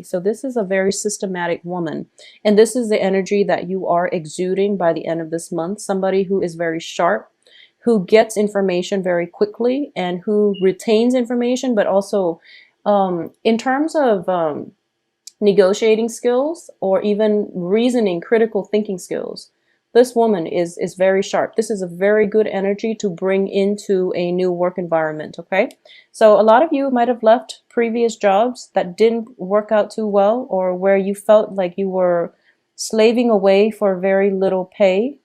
So this is a very systematic woman. And this is the energy that you are exuding by the end of this month. Somebody who is very sharp, who gets information very quickly, and who retains information, but also in terms of negotiating skills or even reasoning, critical thinking skills. This woman is very sharp. This is a very good energy to bring into a new work environment, okay? So a lot of you might have left previous jobs that didn't work out too well, or where you felt like you were slaving away for very little pay.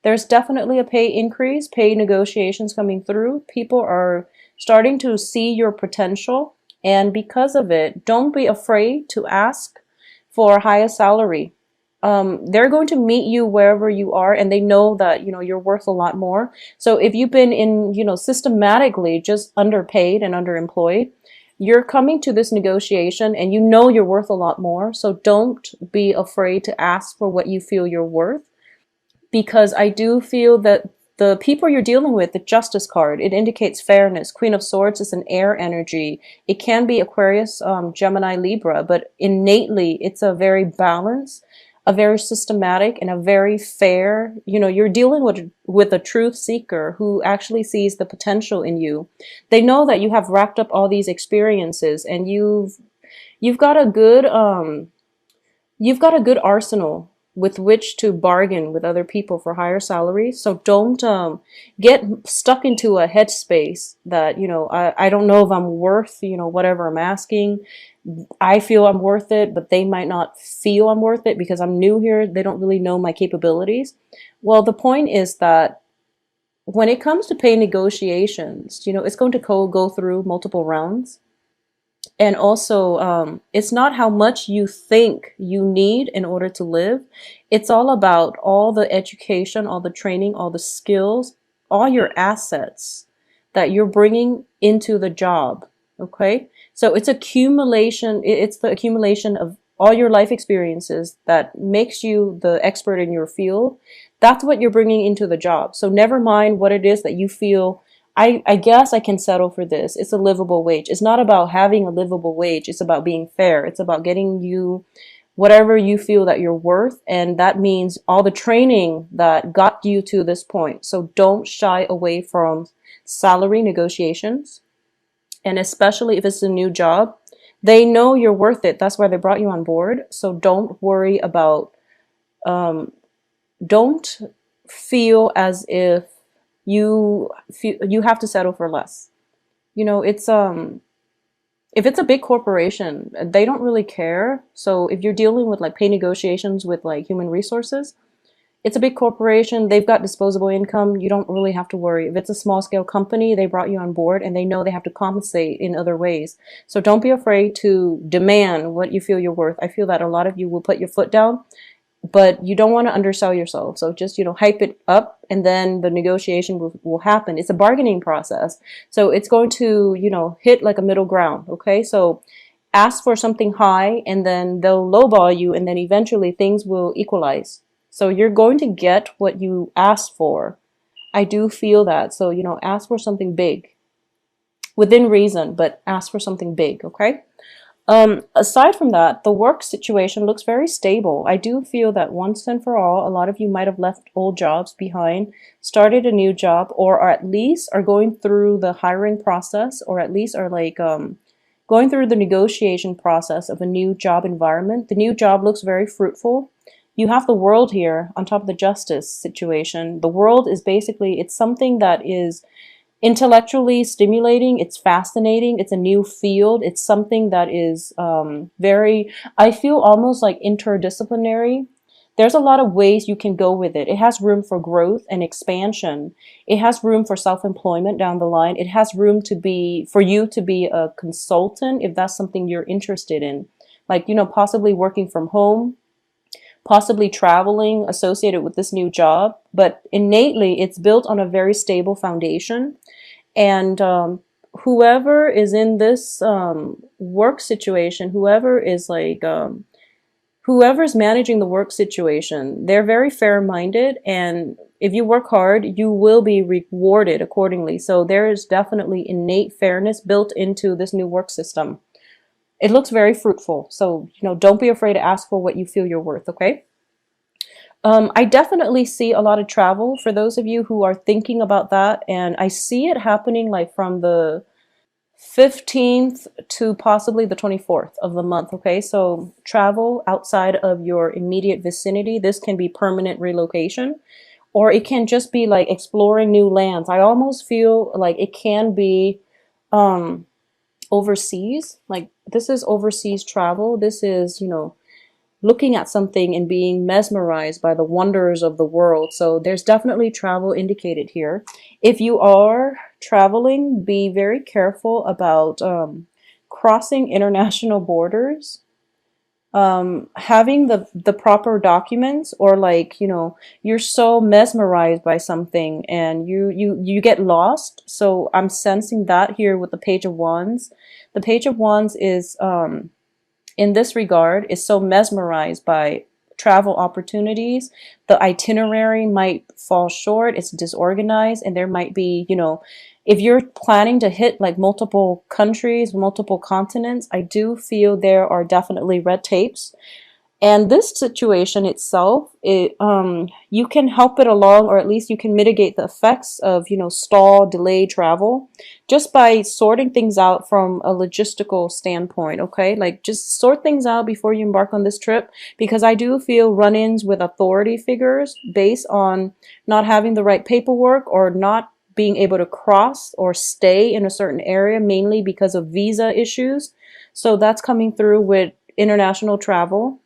There's definitely a pay increase, pay negotiations coming through. People are starting to see your potential, and because of it, don't be afraid to ask for a higher salary. They're going to meet you wherever you are, and they know that, you know, you're worth a lot more. So if you've been in, you know, systematically just underpaid and underemployed, you're coming to this negotiation and you know you're worth a lot more. So don't be afraid to ask for what you feel you're worth, because I do feel that the people you're dealing with, the Justice card, it indicates fairness. Queen of Swords is an air energy. It can be Aquarius, Gemini, Libra, but innately it's a very balanced, a very systematic, and a very fair. You know, you're dealing with a truth seeker who actually sees the potential in you. They know that you have racked up all these experiences, and you've got a good arsenal with which to bargain with other people for higher salaries. So don't get stuck into a headspace that, you know, I don't know if I'm worth, you know, whatever I'm asking. I feel I'm worth it, but they might not feel I'm worth it because I'm new here. They don't really know my capabilities. Well, the point is that when it comes to pay negotiations, you know, it's going to go through multiple rounds. And also, it's not how much you think you need in order to live. It's all about all the education, all the training, all the skills, all your assets that you're bringing into the job. Okay? So it's accumulation. It's the accumulation of all your life experiences that makes you the expert in your field. That's what you're bringing into the job. So never mind what it is that you feel, I guess I can settle for this. It's a livable wage. It's not about having a livable wage. It's about being fair. It's about getting you whatever you feel that you're worth. And that means all the training that got you to this point. So don't shy away from salary negotiations. And especially if it's a new job, they know you're worth it. That's why they brought you on board. So don't worry about, don't feel as if you have to settle for less. You know, it's if it's a big corporation, they don't really care. So if you're dealing with like pay negotiations with like human resources, it's a big corporation, they've got disposable income, you don't really have to worry. If it's a small scale company, they brought you on board and they know they have to compensate in other ways. So don't be afraid to demand what you feel you're worth. I feel that a lot of you will put your foot down, but you don't want to undersell yourself. So just, you know, hype it up, and then the negotiation will happen. It's a bargaining process. So it's going to, you know, hit like a middle ground. Okay. So ask for something high and then they'll lowball you, and then eventually things will equalize. So you're going to get what you asked for. I do feel that. So, you know, ask for something big within reason, but ask for something big. Okay. Aside from that, the work situation looks very stable. I do feel that once and for all, a lot of you might have left old jobs behind, started a new job, or at least are going through the hiring process, or at least are like going through the negotiation process of a new job environment. The new job looks very fruitful. You have the world here on top of the justice situation. The world is basically, it's something that is intellectually stimulating, it's fascinating, it's a new field, it's something that is very, I feel almost like interdisciplinary. There's a lot of ways you can go with it. It has room for growth and expansion. It has room for self-employment down the line. It has room to be, for you to be a consultant if that's something you're interested in. Like, you know, possibly working from home, possibly traveling associated with this new job, but innately it's built on a very stable foundation. And whoever is in this work situation, whoever is like, whoever's managing the work situation, they're very fair-minded, and if you work hard, you will be rewarded accordingly. So there is definitely innate fairness built into this new work system. It looks very fruitful. So, don't be afraid to ask for what you feel you're worth, okay? I definitely see a lot of travel for those of you who are thinking about that. And I see it happening like from the 15th to possibly the 24th of the month. Okay. So travel outside of your immediate vicinity. This can be permanent relocation, or it can just be like exploring new lands. I almost feel like it can be um, overseas. Like this is overseas travel. This is, looking at something and being mesmerized by the wonders of the world. So there's definitely travel indicated here. If you are traveling, be very careful about crossing international borders, having the proper documents, or like, you're so mesmerized by something and you get lost. So I'm sensing that here with the Page of Wands. The Page of Wands is in this regard is so mesmerized by travel opportunities. The itinerary might fall short, it's disorganized, and there might be, if you're planning to hit like multiple countries, multiple continents, I do feel there are definitely red tapes. And this situation itself, you can help it along, or at least you can mitigate the effects of, stall, delay travel, just by sorting things out from a logistical standpoint. Okay, like just sort things out before you embark on this trip, because I do feel run-ins with authority figures based on not having the right paperwork, or not being able to cross or stay in a certain area, mainly because of visa issues. So that's coming through with international travel.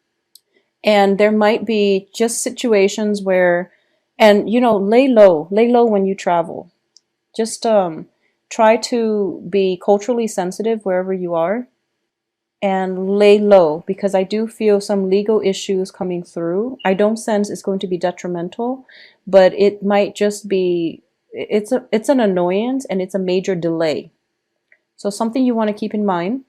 And there might be just situations where, and lay low when you travel. Just try to be culturally sensitive wherever you are, and lay low, because I do feel some legal issues coming through. I don't sense it's going to be detrimental, but it might just be, it's an annoyance, and it's a major delay. So something you want to keep in mind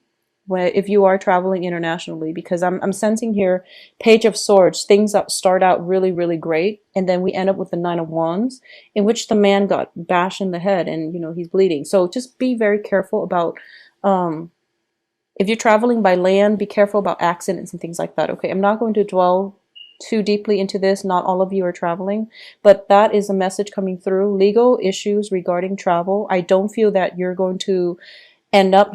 if you are traveling internationally, because I'm sensing here Page of Swords, things that start out really, really great, and then we end up with the Nine of Wands, in which the man got bashed in the head, and he's bleeding. So just be very careful about, if you're traveling by land, be careful about accidents and things like that. Okay, I'm not going to dwell too deeply into this. Not all of you are traveling, but that is a message coming through. Legal issues regarding travel. I don't feel that you're going to end up,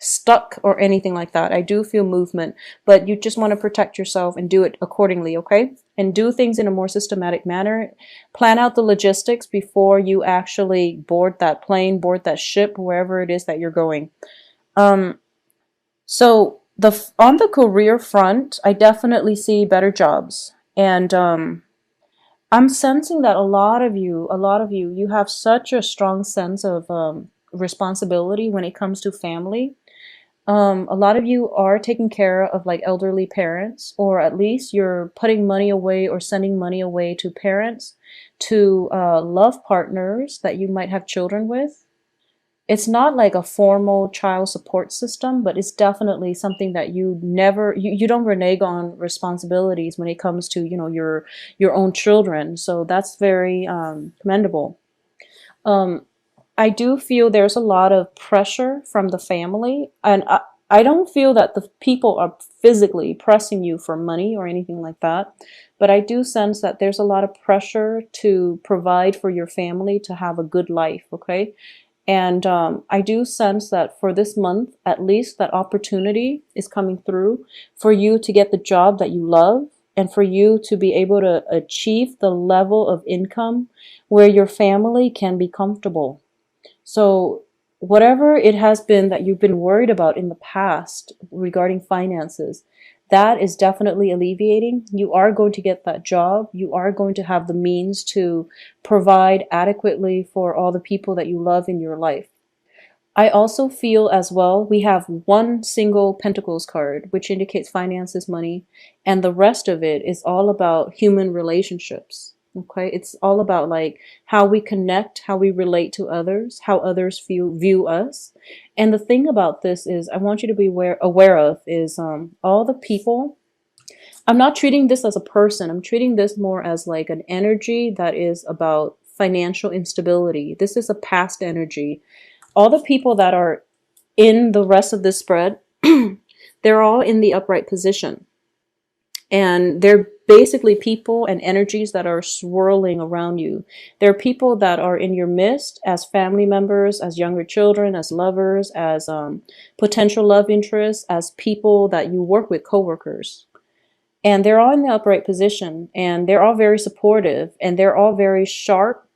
stuck or anything like that. I do feel movement, but you just want to protect yourself and do it accordingly, okay? And do things in a more systematic manner. Plan out the logistics before you actually board that plane, board that ship, wherever it is that you're going. So on the career front, I definitely see better jobs. And I'm sensing that you have such a strong sense of responsibility when it comes to family. A lot of you are taking care of like elderly parents, or at least you're putting money away or sending money away to parents, to love partners that you might have children with. It's not like a formal child support system, but it's definitely something that you don't renege on responsibilities when it comes to, your own children. So that's very commendable. Um, I do feel there's a lot of pressure from the family, and I don't feel that the people are physically pressing you for money or anything like that, but I do sense that there's a lot of pressure to provide for your family to have a good life, okay? And I do sense that for this month, at least, that opportunity is coming through for you to get the job that you love, and for you to be able to achieve the level of income where your family can be comfortable. So whatever it has been that you've been worried about in the past regarding finances, that is definitely alleviating. You are going to get that job. You are going to have the means to provide adequately for all the people that you love in your life. I also feel as well, we have one single Pentacles card, which indicates finances, money, and the rest of it is all about human relationships. Okay, it's all about like how we connect, how we relate to others, how others view us. And the thing about this is, I want you to be aware of is all the people. I'm not treating this as a person. I'm treating this more as like an energy that is about financial instability. This is a past energy. All the people that are in the rest of this spread, they're all in the upright position. And they're basically people and energies that are swirling around you. They're people that are in your midst as family members, as younger children, as lovers, as potential love interests, as people that you work with, coworkers. And they're all in the upright position, and they're all very supportive, and they're all very sharp.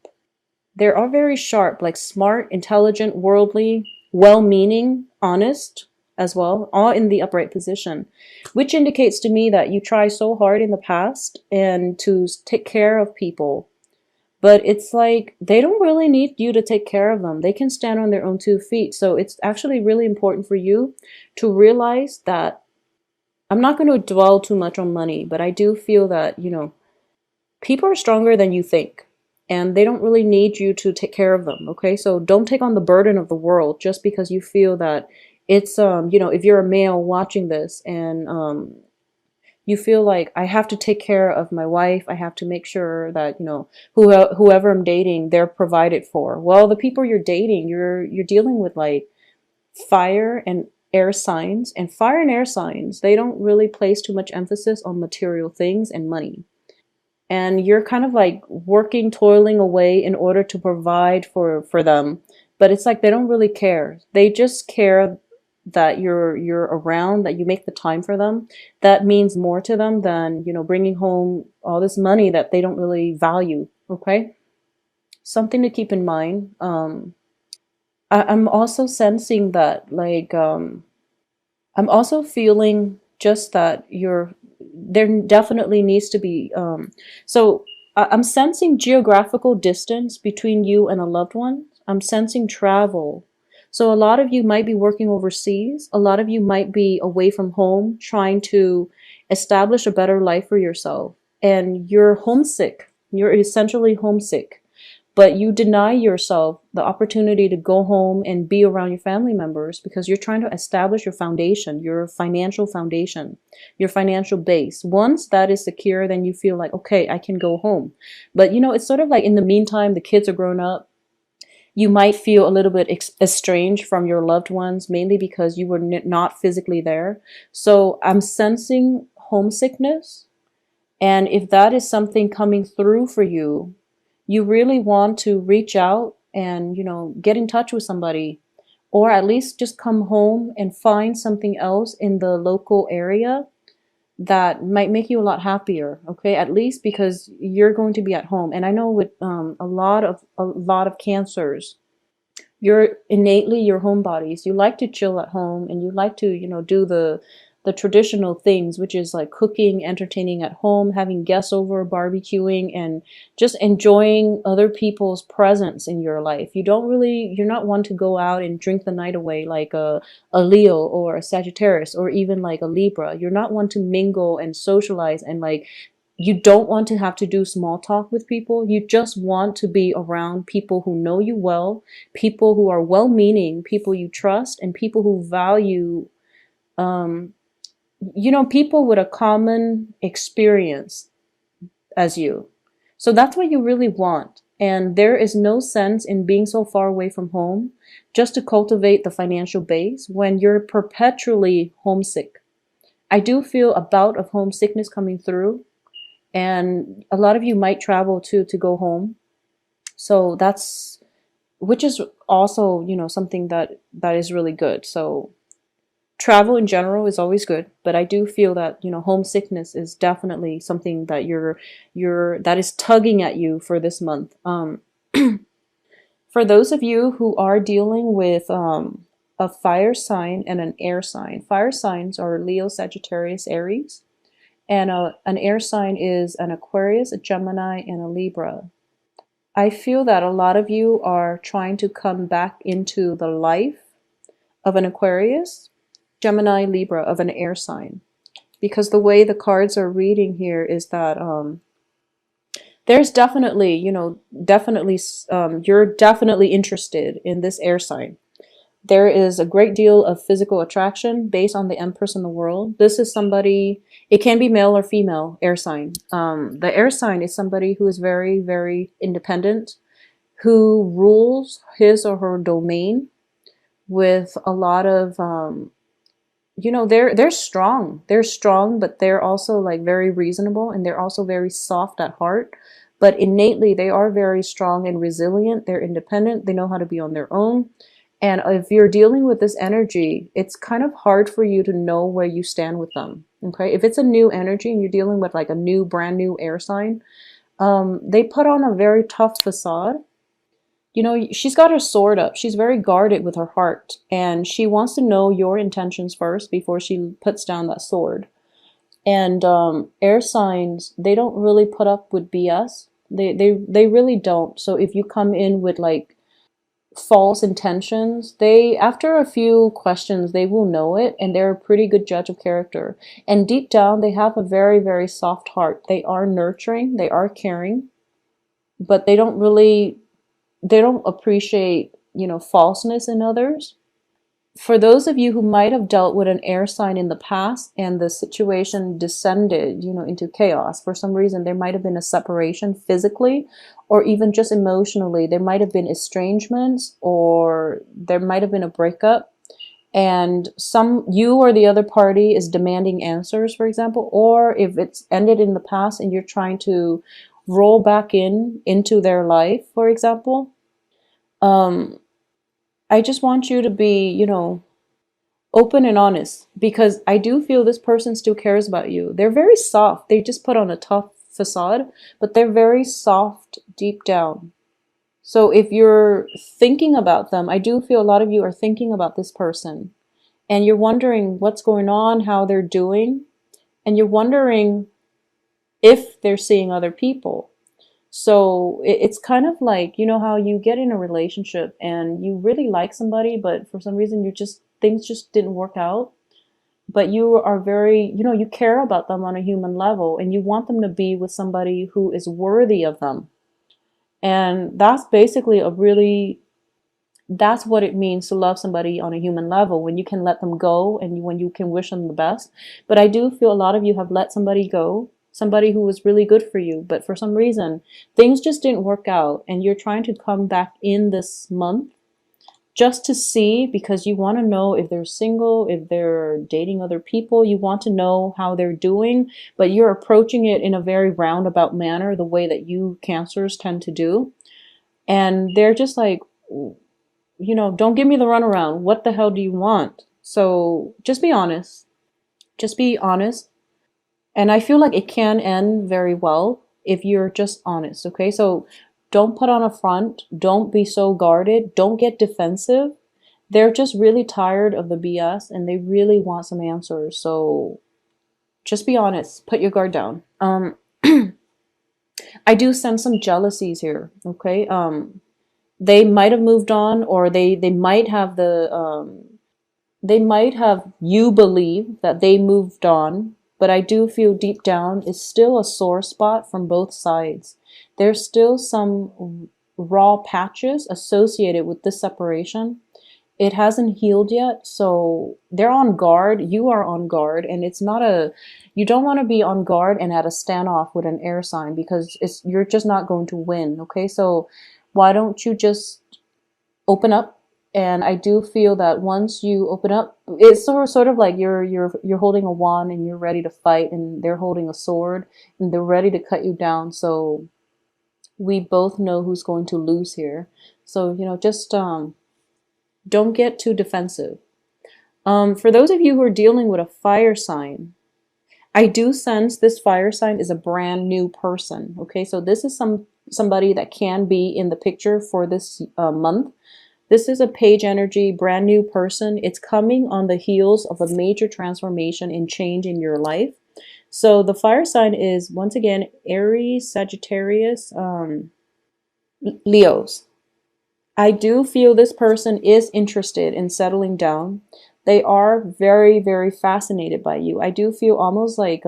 They're all very sharp, like smart, intelligent, worldly, well-meaning, honest as well, all in the upright position, which indicates to me that you try so hard in the past and to take care of people, but it's like they don't really need you to take care of them. They can stand on their own 2 feet. So it's actually really important for you to realize that I'm not going to dwell too much on money, but I do feel that, people are stronger than you think, and they don't really need you to take care of them. Okay, so don't take on the burden of the world just because you feel that it's if you're a male watching this, and you feel like I have to take care of my wife, I have to make sure that whoever I'm dating, they're provided for. Well, the people you're dating, you're dealing with like fire and air signs, and fire and air signs, they don't really place too much emphasis on material things and money, and you're kind of like working, toiling away in order to provide for them, but it's like they don't really care. They just care that you're around, that you make the time for them. That means more to them than bringing home all this money that they don't really value. Okay, something to keep in mind. I'm also sensing that, like, I'm also feeling just that there definitely needs to be, so I'm sensing geographical distance between you and a loved one. I'm sensing travel. So a lot of you might be working overseas. A lot of you might be away from home trying to establish a better life for yourself. And you're homesick. You're essentially homesick, but you deny yourself the opportunity to go home and be around your family members because you're trying to establish your foundation, your financial foundation, your financial base. Once that is secure, then you feel like, okay, I can go home. But it's sort of like in the meantime, the kids are grown up. You might feel a little bit estranged from your loved ones, mainly because you were not physically there. So I'm sensing homesickness. And if that is something coming through for you, you really want to reach out and, get in touch with somebody, or at least just come home and find something else in the local area that might make you a lot happier. Okay, at least because you're going to be at home. And I know with a lot of cancers, you're innately your homebodies. You like to chill at home, and you like to, do the traditional things, which is like cooking, entertaining at home, having guests over, barbecuing, and just enjoying other people's presence in your life. You're not one to go out and drink the night away like a Leo or a Sagittarius or even like a Libra. You're not one to mingle and socialize, and like you don't want to have to do small talk with people. You just want to be around people who know you well, people who are well-meaning, people you trust, and people who value, um, people with a common experience as you. So that's what you really want. And there is no sense in being so far away from home just to cultivate the financial base when you're perpetually homesick. I do feel a bout of homesickness coming through, and a lot of you might travel too to go home. So which is also, something that is really good. So travel in general is always good, but I do feel that, homesickness is definitely something that that is tugging at you for this month. For those of you who are dealing with a fire sign and an air sign, fire signs are Leo, Sagittarius, Aries, and an air sign is an Aquarius, a Gemini, and a Libra. I feel that a lot of you are trying to come back into the life of an Aquarius, Gemini, Libra, of an air sign, because the way the cards are reading here is that there's definitely, you're definitely interested in this air sign. There is a great deal of physical attraction based on the Empress in the world. This is somebody, it can be male or female air sign. The air sign is somebody who is very, very independent, who rules his or her domain, with a lot of they're strong. They're strong, but they're also like very reasonable, and they're also very soft at heart. But innately, they are very strong and resilient. They're independent. They know how to be on their own. And if you're dealing with this energy, it's kind of hard for you to know where you stand with them. Okay. If it's a new energy and you're dealing with like a new, brand new air sign, they put on a very tough facade. She's got her sword up. She's very guarded with her heart, and she wants to know your intentions first before she puts down that sword. And air signs, they don't really put up with BS. They really don't. So if you come in with like false intentions, they after a few questions they will know it, and they're a pretty good judge of character. And deep down, they have a very, very soft heart. They are nurturing, they are caring, but they don't appreciate, falseness in others. For those of you who might have dealt with an air sign in the past and the situation descended, into chaos, for some reason, there might have been a separation physically or even just emotionally. There might have been estrangements or there might have been a breakup. And you or the other party is demanding answers, for example, or if it's ended in the past and you're trying to roll back into their life, for example, um, I just want you to be, open and honest, because I do feel this person still cares about you. They're very soft. They just put on a tough facade, but they're very soft deep down. So if you're thinking about them, I do feel a lot of you are thinking about this person and you're wondering what's going on, how they're doing, and you're wondering if they're seeing other people. So it's kind of like, how you get in a relationship and you really like somebody, but for some reason things just didn't work out. But you are very, you care about them on a human level and you want them to be with somebody who is worthy of them. And that's what it means to love somebody on a human level, when you can let them go and when you can wish them the best. But I do feel a lot of you have let somebody go, somebody who was really good for you, but for some reason things just didn't work out, and you're trying to come back in this month just to see, because you want to know if they're single, if they're dating other people, you want to know how they're doing, but you're approaching it in a very roundabout manner, the way that you cancers tend to do. And they're just like, don't give me the runaround. What the hell do you want? So just be honest. Just be honest. And I feel like it can end very well if you're just honest, okay? So don't put on a front. Don't be so guarded. Don't get defensive. They're just really tired of the BS and they really want some answers. So just be honest. Put your guard down. I do sense some jealousies here, okay? They might have moved on, or they might have they might have you believe that they moved on, but I do feel deep down it's still a sore spot from both sides. There's still some raw patches associated with this separation. It hasn't healed yet, so they're on guard, you are on guard, and you don't want to be on guard and at a standoff with an air sign, because you're just not going to win, okay? So why don't you just open up? And I do feel that once you open up, it's sort of like you're holding a wand and you're ready to fight, and they're holding a sword and they're ready to cut you down. So we both know who's going to lose here. So just don't get too defensive. For those of you who are dealing with a fire sign, I do sense this fire sign is a brand new person. Okay, so this is somebody that can be in the picture for this month. This is a page energy, brand new person. It's coming on the heels of a major transformation and change in your life. So the fire sign is, once again, Aries, Sagittarius, Leos. I do feel this person is interested in settling down. They are very, very fascinated by you. I do feel almost like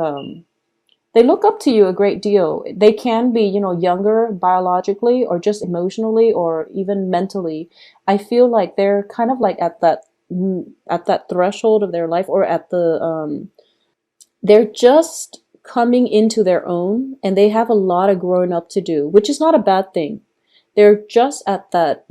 they look up to you a great deal. They can be, younger biologically or just emotionally or even mentally. I feel like they're kind of like at that threshold of their life, or at the they're just coming into their own, and they have a lot of growing up to do, which is not a bad thing. they're just at that,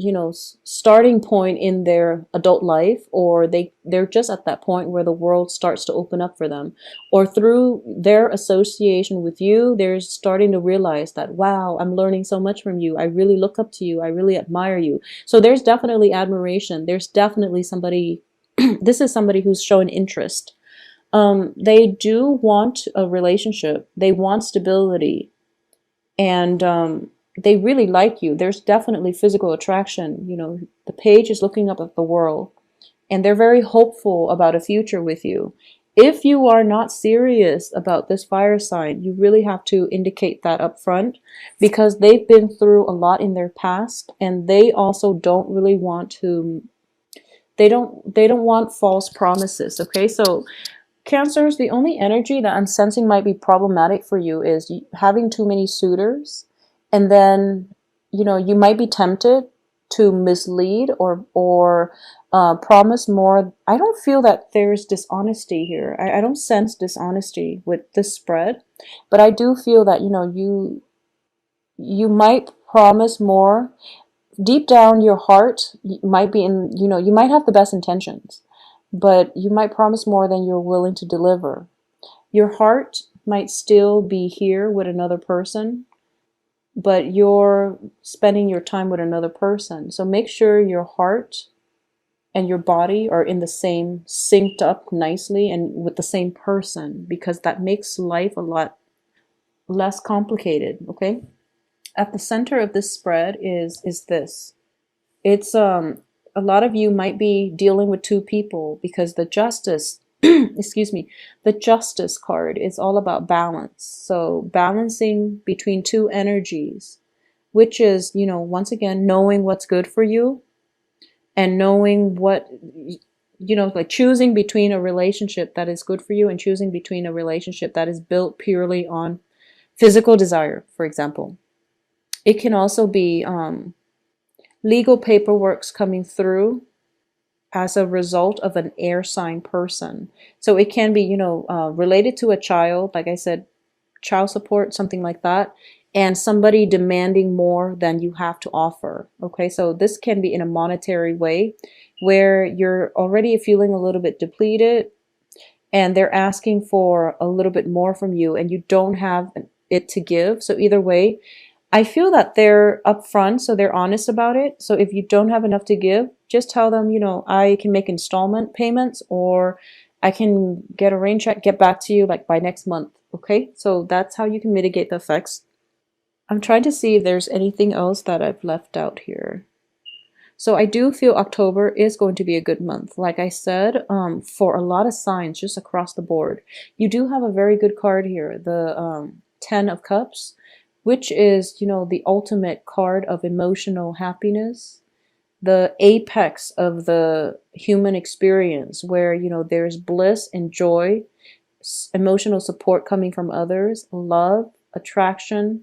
starting point in their adult life, or they're just at that point where the world starts to open up for them, or through their association with you, they're starting to realize that, wow, I'm learning so much from you. I really look up to you. I really admire you. So there's definitely admiration. There's definitely somebody, this is somebody who's showing interest. They do want a relationship. They want stability, and they really like you. There's definitely physical attraction. The page is looking up at the world, and they're very hopeful about a future with you. If you are not serious about this fire sign, you really have to indicate that up front, because they've been through a lot in their past, and they also don't really want to, they don't want false promises. Okay, so Cancers, the only energy that I'm sensing might be problematic for you is having too many suitors, and then you might be tempted to mislead or promise more. I don't feel that there's dishonesty here. I don't sense dishonesty with this spread, but I do feel that you might promise more. Deep down, your heart might be in, you might have the best intentions, but you might promise more than you're willing to deliver. Your heart might still be here with another person, but you're spending your time with another person. So make sure your heart and your body are in the same, synced up nicely and with the same person, because that makes life a lot less complicated. Okay. At the center of this spread is this. It's a lot of you might be dealing with two people, because the justice excuse me, the justice card is all about balance. So balancing between two energies, which is, once again, knowing what's good for you, and knowing what, like choosing between a relationship that is good for you and choosing between a relationship that is built purely on physical desire, for example. It can also be legal paperwork's coming through as a result of an air sign person. So it can be, related to a child, like I said, child support, something like that, and somebody demanding more than you have to offer. Okay, so this can be in a monetary way where you're already feeling a little bit depleted, and they're asking for a little bit more from you, and you don't have it to give. So either way, I feel that they're upfront, so they're honest about it. So if you don't have enough to give, just tell them, I can make installment payments, or I can get a rain check, get back to you like by next month. Okay, so that's how you can mitigate the effects. I'm trying to see if there's anything else that I've left out here. So I do feel October is going to be a good month. Like I said, for a lot of signs just across the board. You do have a very good card here, the 10 of Cups, which is, the ultimate card of emotional happiness, the apex of the human experience, where, there's bliss and joy, emotional support coming from others, love, attraction,